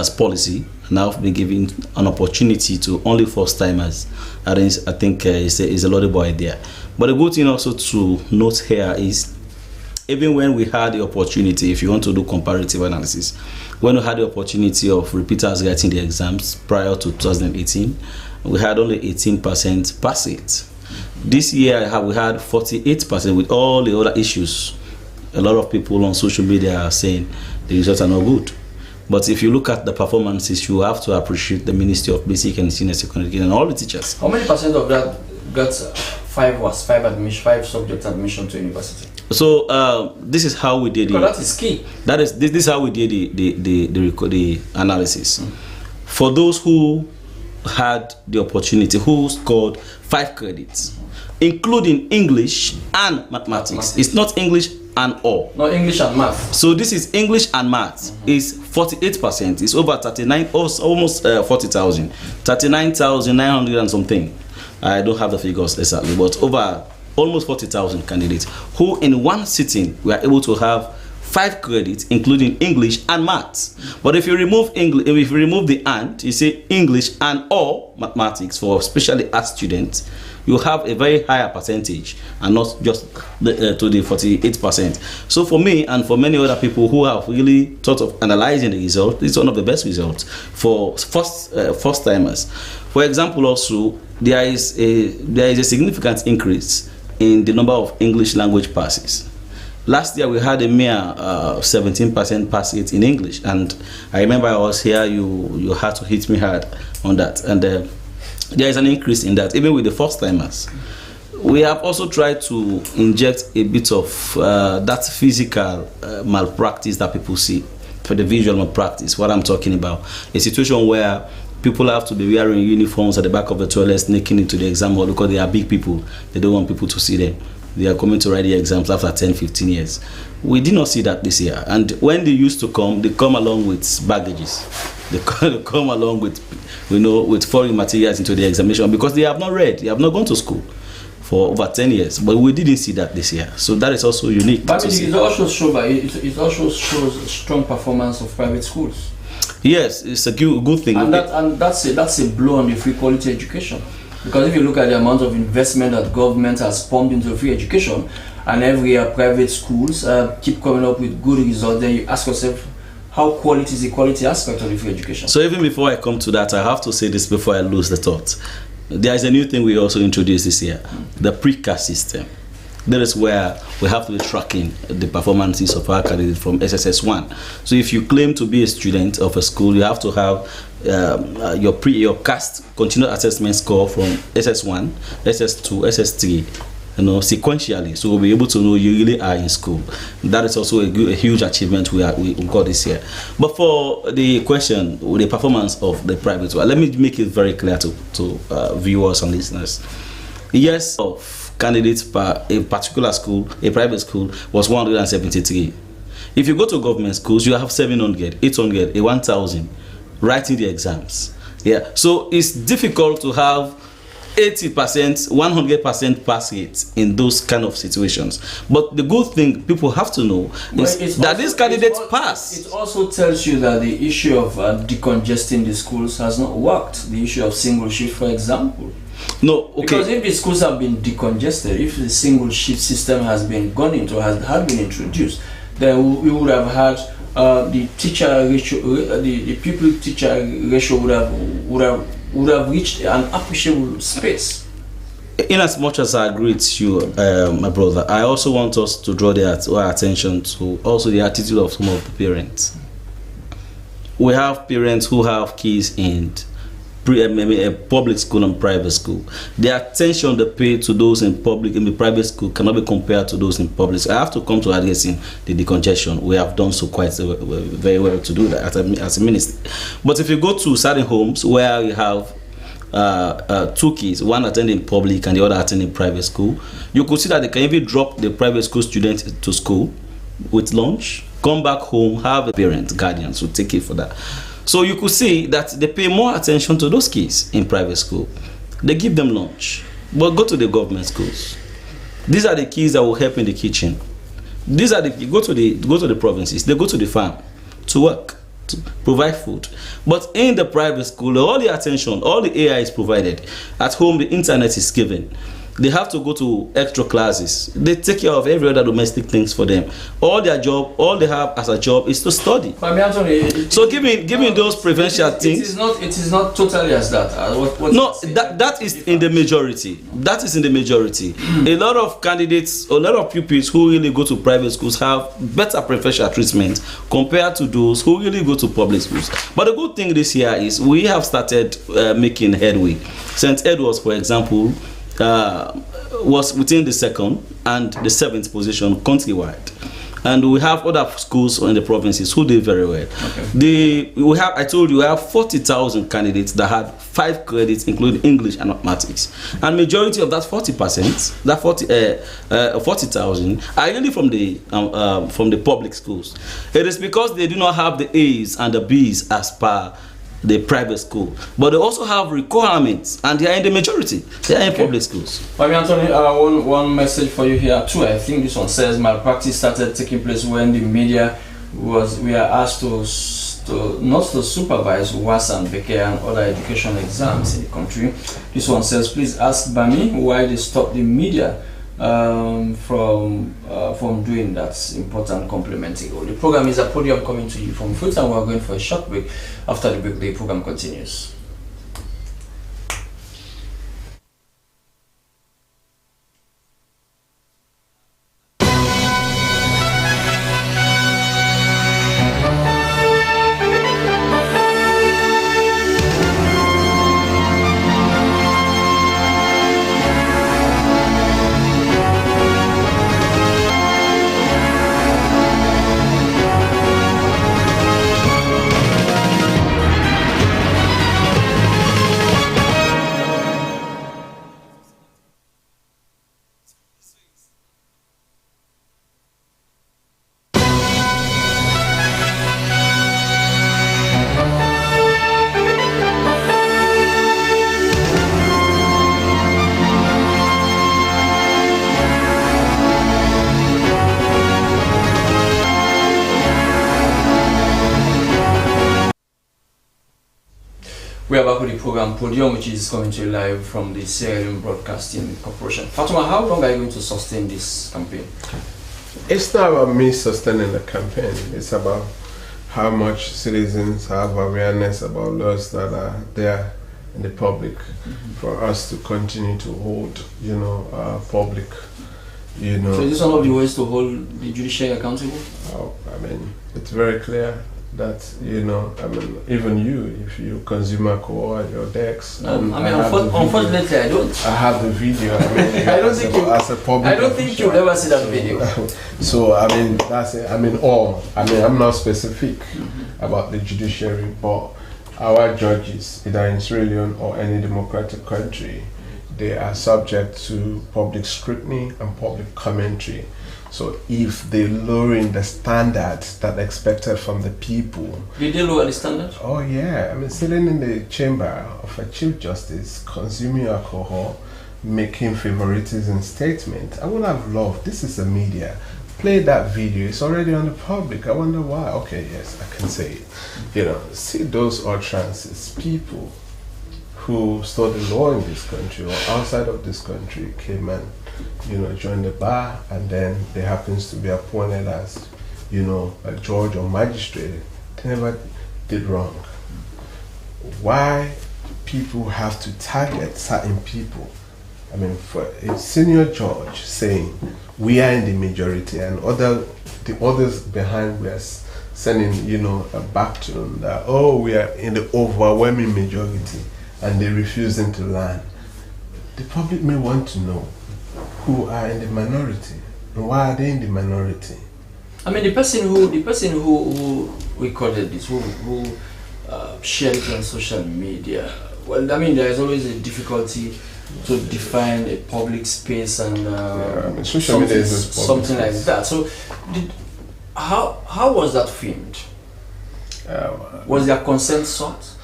as policy now been given an opportunity to only first-timers. I think it's a laudable idea. But the good thing also to note here is, even when we had the opportunity, if you want to do comparative analysis, when we had the opportunity of repeaters getting the exams prior to 2018, we had only 18% pass it. This year we had 48% with all the other issues. A lot of people on social media are saying the results are not good. But if you look at the performances, you have to appreciate the Ministry of Basic and Senior Secondary Education and all the teachers. How many percent of that got five subject admission to university? So this is how we did it. That is key. This is how we did the analysis. For those who had the opportunity, who scored 5 credits, including English and mathematics. It's not English and all. No, English and math. So this is English and math. Is 48%. It's over 39, almost 40,000, 39,900 and something. I don't have the figures exactly, but over almost 40,000 candidates who, in one sitting, were able to have 5 credits, including English and maths. But if you remove English, if you remove the and, you say English and or mathematics for especially art students, you have a very higher percentage, and not just to the 48%. So for me and for many other people who have really thought of analyzing the result, it's one of the best results for first timers. For example, also there is a significant increase in the number of English language passes. Last year we had a mere 17% pass rate in English, and I remember I was here. You had to hit me hard on that, and there is an increase in that, even with the first timers. We have also tried to inject a bit of that physical malpractice that people see, for the visual malpractice. What I'm talking about, a situation where people have to be wearing uniforms at the back of the toilet, sneaking into the exam hall because they are big people. They don't want people to see them. They are coming to write the exams after 10-15 years. We did not see that this year. And when they used to come, they come along with baggages. They come along with, with foreign materials into the examination because they have not read, they have not gone to school for over 10 years. But we didn't see that this year. So that is also unique. But it also shows strong performance of private schools. Yes, it's a good thing. And that's a blow on the free quality education. Because if you look at the amount of investment that government has pumped into free education, and every year private schools keep coming up with good results, then you ask yourself, how quality is the quality aspect of the free education? So even before I come to that, I have to say this before I lose the thought. There is a new thing we also introduced this year, the pre-CAS system. That is where we have to be tracking the performances of our candidates from SSS1. So if you claim to be a student of a school, you have to have your CAS continuous assessment score from SS1, SS2, SS3, sequentially, so we'll be able to know you really are in school. That is also a huge achievement we got this year. But for the question, the performance of the private one, let me make it very clear to viewers and listeners. Yes, of candidates per a particular school, a private school, was 173. If you go to government schools, you have 700, 800, 1,000 writing the exams. Yeah, so it's difficult to have 80%, 100% pass rates in those kind of situations. But the good thing people have to know is that these candidates pass. It also tells you that the issue of decongesting the schools has not worked. The issue of single shift, for example. No, okay. Because if the schools have been decongested, if the single shift system has been gone into, had been introduced, then we would have had the teacher ratio, the pupil teacher ratio would have reached an appreciable space. In as much as I agree with you, my brother, I also want us to draw our attention to also the attitude of some of the parents. We have parents who have kids in a public school and private school. The attention they pay to those in the private school cannot be compared to those in public. So I have to come to addressing the decongestion. We have done so quite very well to do that as a ministry. But if you go to certain homes where you have 2 kids, one attending public and the other attending private school, you could see that they can even drop the private school student to school with lunch, come back home, have a parent, guardians who take it for that. So you could see that they pay more attention to those kids in private school. They give them lunch. But go to the government schools. These are the kids that will help in the kitchen. These are go to the provinces. They go to the farm to work. provide food. But in the private school, all the attention, all the AI is provided. At home, the internet is given. They have to go to extra classes. They take care of every other domestic things for them. All their job, all they have as a job is to study. But Anthony, so giving those preferential things. It is not totally as that. No, that is in the majority. That is in the majority. A lot of candidates, a lot of pupils who really go to private schools have better preferential treatment compared to those who really go to public schools. But the good thing this year is we have started making headway. St. Edward's, for example, was within the 2nd and the 7th position countrywide, and we have other schools in the provinces who did very well. I told you we have 40,000 candidates that had 5 credits, including English and mathematics, and majority of that 40%, that 40,000 are really from the public schools. It is because they do not have the A's and the B's as per the private school, but they also have requirements, and they are in the majority. They are in public schools. Mami Anthony, one message for you here too. I think this one says malpractice started taking place when the media we are asked to not to supervise WAS and BK and other education exams in the country. This one says, please ask Bami why they stopped the media from doing that important complementing role. The program is a podium coming to you from Freetown. We are going for a short break. After the break, the program continues. We are back with the program Podium, which is coming to you live from the Sierra Leone Broadcasting Corporation. Fatuma, how long are you going to sustain this campaign? It's not about me sustaining the campaign. It's about how much citizens have awareness about laws that are there in the public for us to continue to hold, public, So is this one of the ways to hold the judiciary accountable? I mean, it's very clear that, even you, if you consume alcohol at your decks. Unfortunately, I don't. I have the video. I don't think you'll ever see that video. So, that's it. I'm not specific about the judiciary, but our judges, either in Sierra Leone or any democratic country, they are subject to public scrutiny and public commentary. So if they're lowering the standards that are expected from the people. Did they lower the standards? Oh yeah, sitting in the chamber of a Chief Justice, consuming alcohol, making favoritism statements. I would have loved, this is the media, play that video, it's already on the public. I wonder why. Okay, yes, I can say it. See those utterances, people who studied law in this country or outside of this country came and joined the bar, and then they happens to be appointed as a judge or magistrate. They never did wrong. Why people have to target certain people? For a senior judge saying we are in the majority and the others behind were sending a back to them that we are in the overwhelming majority and they refusing to learn. The public may want to know who are in the minority and why are they in the minority. The person who recorded this, who shared it on social media. Well, there is always a difficulty to define a public space and social media is something like that. So, how was that filmed? Was there consent sought?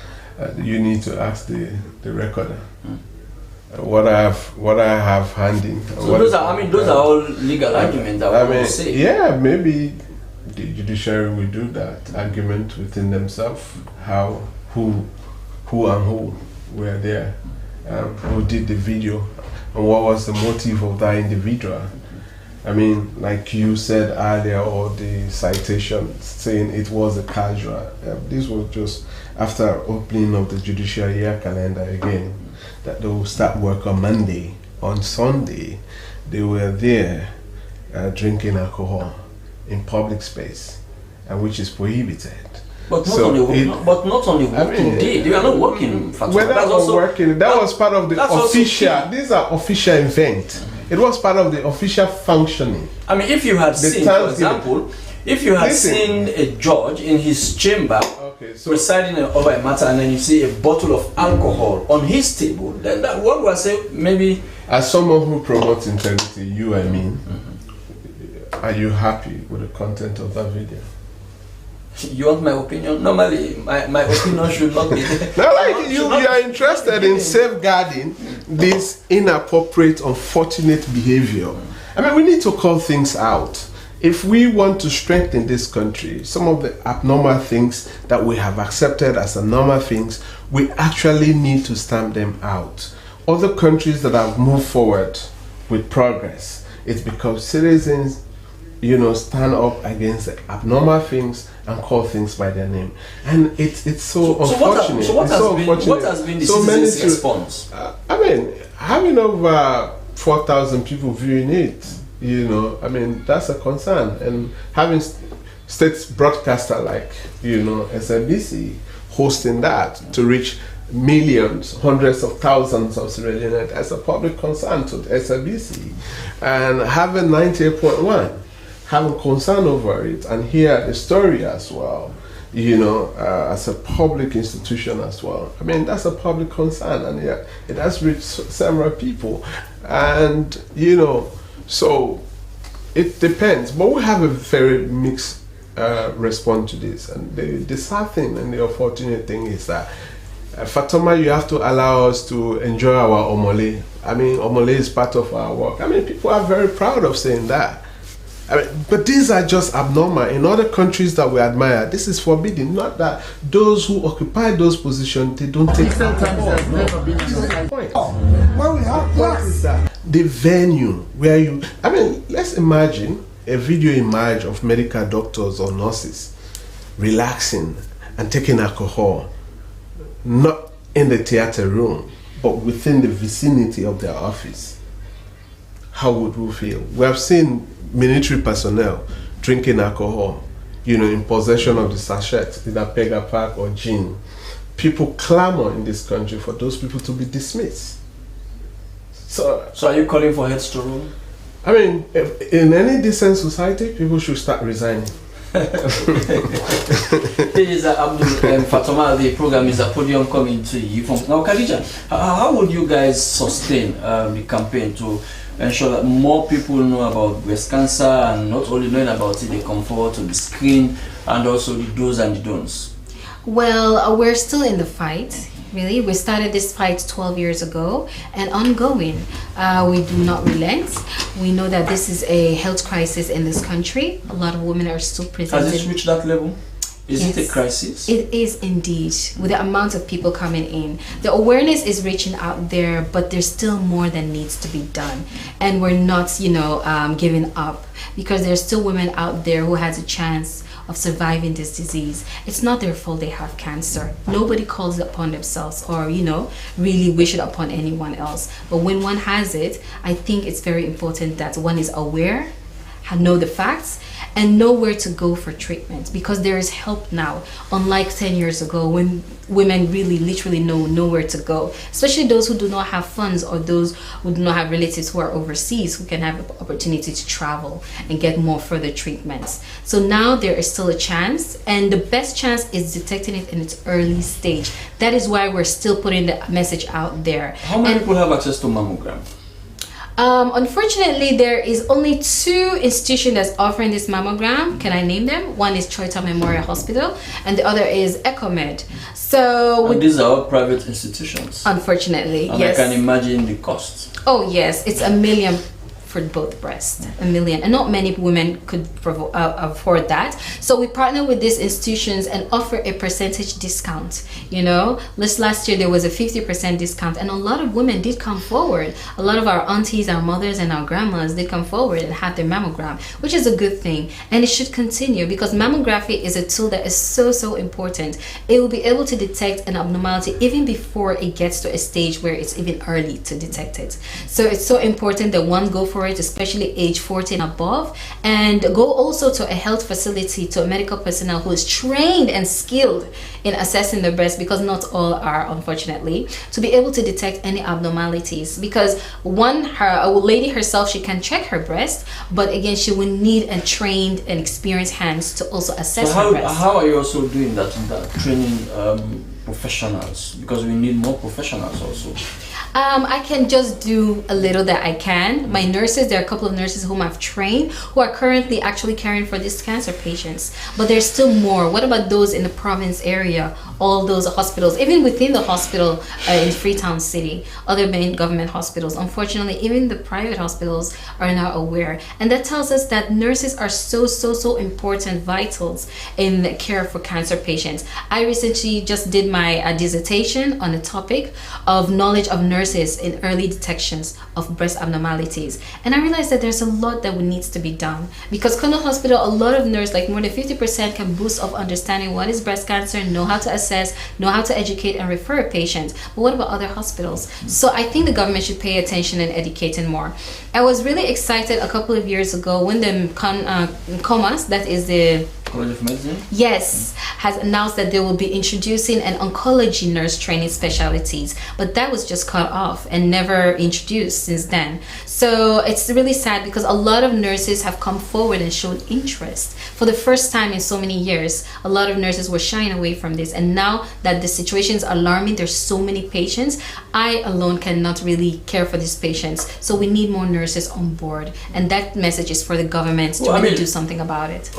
You need to ask the recorder. What I have handy. So those are all legal arguments that we say. Yeah, maybe the judiciary will do that argument within themselves, who were there, who did the video, and what was the motive of that individual. I mean, like you said earlier, or the citation saying it was a casual. This was just after opening of the judicial year calendar again, that they will start work on Monday. On Sunday, they were there drinking alcohol in public space, which is prohibited. But not only working day. They are not working. When that was working, that was part of the official. These are official events. It was part of the official functioning. I mean, if you had seen, for example, if you had seen a judge in his chamber presiding over a matter, and then you see a bottle of alcohol on his table, then that one will say maybe. As someone who promotes integrity, are you happy with the content of that video? You want my opinion? Normally, my opinion should not be there. Now, like you are interested in safeguarding this inappropriate, unfortunate behavior. I mean, we need to call things out. If we want to strengthen this country, some of the abnormal things that we have accepted as normal things, we actually need to stamp them out. Other countries that have moved forward with progress, it's because citizens, stand up against the abnormal things and call things by their name, and it's so unfortunate. What has been the citizens' response? I mean, having over 4,000 people viewing it, I mean, that's a concern, and having state broadcaster like Slbc hosting that to reach millions, hundreds of thousands of Sierra Leoneans as a public concern to Slbc, and having 98.1. having concern over it and hear the story as well, as a public institution as well. I mean, that's a public concern, and it has reached several people, and so it depends. But we have a very mixed response to this, and the sad thing and the unfortunate thing is that Fatoma, you have to allow us to enjoy our omole. I mean, omole is part of our work. I mean, people are very proud of saying that. I mean, but these are just abnormal. In other countries that we admire, this is forbidden. Not that those who occupy those positions, they don't take the point. What is that? The venue where let's imagine a video image of medical doctors or nurses relaxing and taking alcohol, not in the theater room, but within the vicinity of their office. How would we feel? We have seen military personnel drinking alcohol, in possession of the sachet, either Pega Park or gin. People clamor in this country for those people to be dismissed. So are you calling for heads to roll? I mean, in any decent society, people should start resigning. This is Abdul Fatoma. The program is a podium coming to you from now. Khadija, how would you guys sustain the campaign to ensure that more people know about breast cancer, and not only knowing about it, they come forward to the screen, and also the do's and the don'ts? Well, we're still in the fight. Really, we started this fight 12 years ago and ongoing. We do not relent. We know that this is a health crisis in this country. A lot of women are still presented. Has it reached that level? Is it a crisis? It is indeed, with the amount of people coming in. The awareness is reaching out there, but there's still more that needs to be done. And we're not, giving up, because there's still women out there who has a chance of surviving this disease. It's not their fault they have cancer. Nobody calls it upon themselves or, really wish it upon anyone else. But when one has it, I think it's very important that one is aware, know the facts, and know where to go for treatment, because there is help now, unlike 10 years ago when women really literally know where to go, especially those who do not have funds or those who do not have relatives who are overseas who can have the opportunity to travel and get more further treatments. So now there is still a chance, and the best chance is detecting it in its early stage. That is why we're still putting the message out there. How many people have access to mammogram? Unfortunately, there is only 2 institutions that's offering this mammogram. Can I name them? One is Freetown Memorial Hospital, and the other is EcoMed. So these are all private institutions. Unfortunately, and yes. I can imagine the costs. Oh yes, it's $1 million for both breasts, $1 million, and not many women could afford that. So we partner with these institutions and offer a percentage discount. You know, last year there was a 50% discount, and a lot of women did come forward. A lot of our aunties, our mothers, and our grandmas did come forward and have their mammogram, which is a good thing, and it should continue because mammography is a tool that is so important. It will be able to detect an abnormality even before it gets to a stage where it's even early to detect it. So it's so important that one go for it, especially age 40 and above, and go also to a health facility, to a medical personnel who is trained and skilled in assessing the breast, because not all are, unfortunately, to be able to detect any abnormalities. Because a lady herself, she can check her breast, but again, she will need a trained and experienced hands to also assess her breast. How are you also doing that, training professionals? Because we need more professionals also. I can just do a little that I can. My nurses, there are a couple of nurses whom I've trained who are currently actually caring for these cancer patients, but there's still more. What about those in the province area, all those hospitals, even within the hospital in Freetown City, other main government hospitals? Unfortunately, even the private hospitals are not aware, and that tells us that nurses are so important, vitals in the care for cancer patients. I recently just did my dissertation on the topic of knowledge of nurses in early detections of breast abnormalities, and I realized that there's a lot that needs to be done, because Kono Hospital, a lot of nurses, like more than 50%, can boost of understanding what is breast cancer, know how to assess, know how to educate and refer patients. But what about other hospitals? So I think the government should pay attention and educating more. I was really excited a couple of years ago when the COMAS, that is the College of Medicine? Yes, has announced that they will be introducing an oncology nurse training specialties, but that was just cut off and never introduced since then. So it's really sad because a lot of nurses have come forward and shown interest. For the first time in so many years, a lot of nurses were shying away from this, and now that the situation is alarming, there's so many patients, I alone cannot really care for these patients. So we need more nurses on board, and that message is for the government to really do something about it.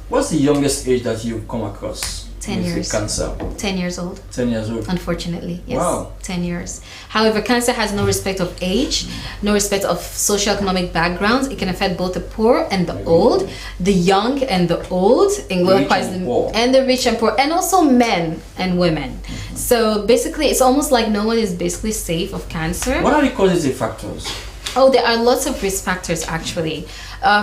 What's the youngest age that you've come across 10 years. Cancer? 10 years old. 10 years old. Unfortunately, yes. Wow. 10 years. However, cancer has no respect of age, no respect of socioeconomic backgrounds. It can affect both the poor and the old, the young and the old, and the rich and poor, and also men and women. So basically, it's almost like no one is basically safe of cancer. What are the causes and factors? Oh, there are lots of risk factors actually.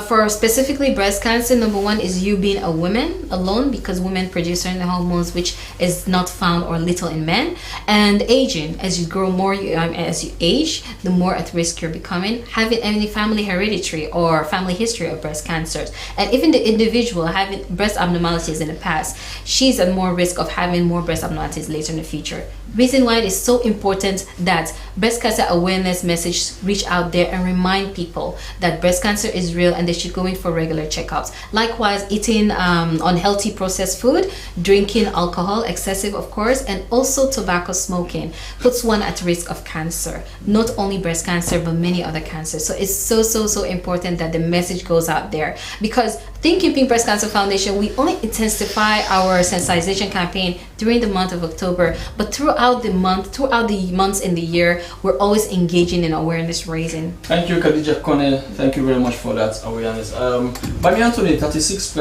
For specifically breast cancer, number one is you being a woman alone, because women produce certain hormones which is not found or little in men, and aging. As you grow more, as you age, the more at risk you're becoming. Having any family hereditary or family history of breast cancers, and even the individual having breast abnormalities in the past, she's at more risk of having more breast abnormalities later in the future. Reason why it is so important that breast cancer awareness message reach out there and remind people that breast cancer is real and they should go in for regular checkups. Likewise, eating unhealthy processed food, drinking alcohol, excessive of course, and also tobacco smoking puts one at risk of cancer. Not only breast cancer, but many other cancers. So it's so important that the message goes out there, because Think Keeping Breast Cancer Foundation, we only intensify our sensitization campaign during the month of October, but throughout the months in the year, we're always engaging in awareness raising. Thank you, Khadija Kone. Thank you very much for that awareness. Bami Anthony, 36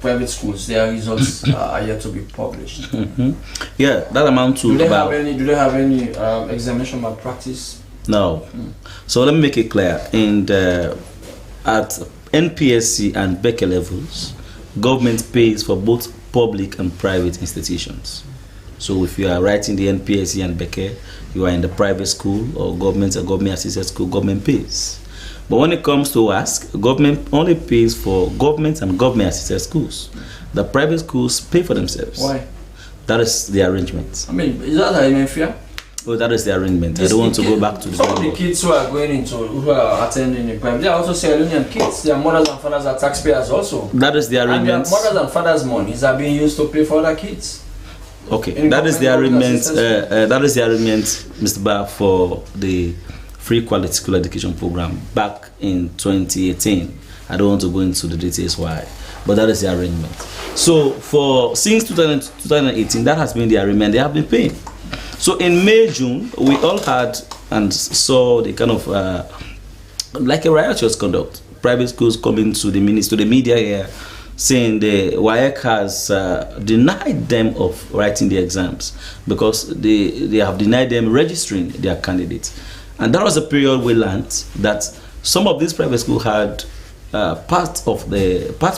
private schools, their results are yet to be published. Yeah, that amount to do they have any examination malpractice? No. So let me make it clear. At NPSC and Becker levels, government pays for both public and private institutions. So if you are writing the NPSC and Becker, you are in the private school or government assisted school, government pays. But when it comes to ask, government only pays for government and government assisted schools. The private schools pay for themselves. Why? That is the arrangement. I mean, is that even fair? Oh, that is the arrangement. I don't want to go back to the some of the kids who are attending the private, they are also Sierra Leonean kids. Their mothers and fathers are taxpayers also. That is the arrangement. And their mothers and fathers' monies are being used to pay for other kids. Okay, that is the arrangement. That is the arrangement, Mr. Bar, for the free quality school education program back in 2018. I don't want to go into the details why, but that is the arrangement. So since 2018, that has been the arrangement. They have been paying. So in May, June, we all had and saw the kind of like a riotous conduct. Private schools coming to the media here, saying the WAEC has denied them of writing the exams because they have denied them registering their candidates. And that was a period we learned that some of these private schools had part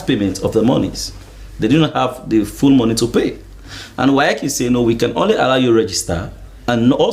payment of the monies. They didn't have the full money to pay. And WAEC is saying, no, we can only allow you register and also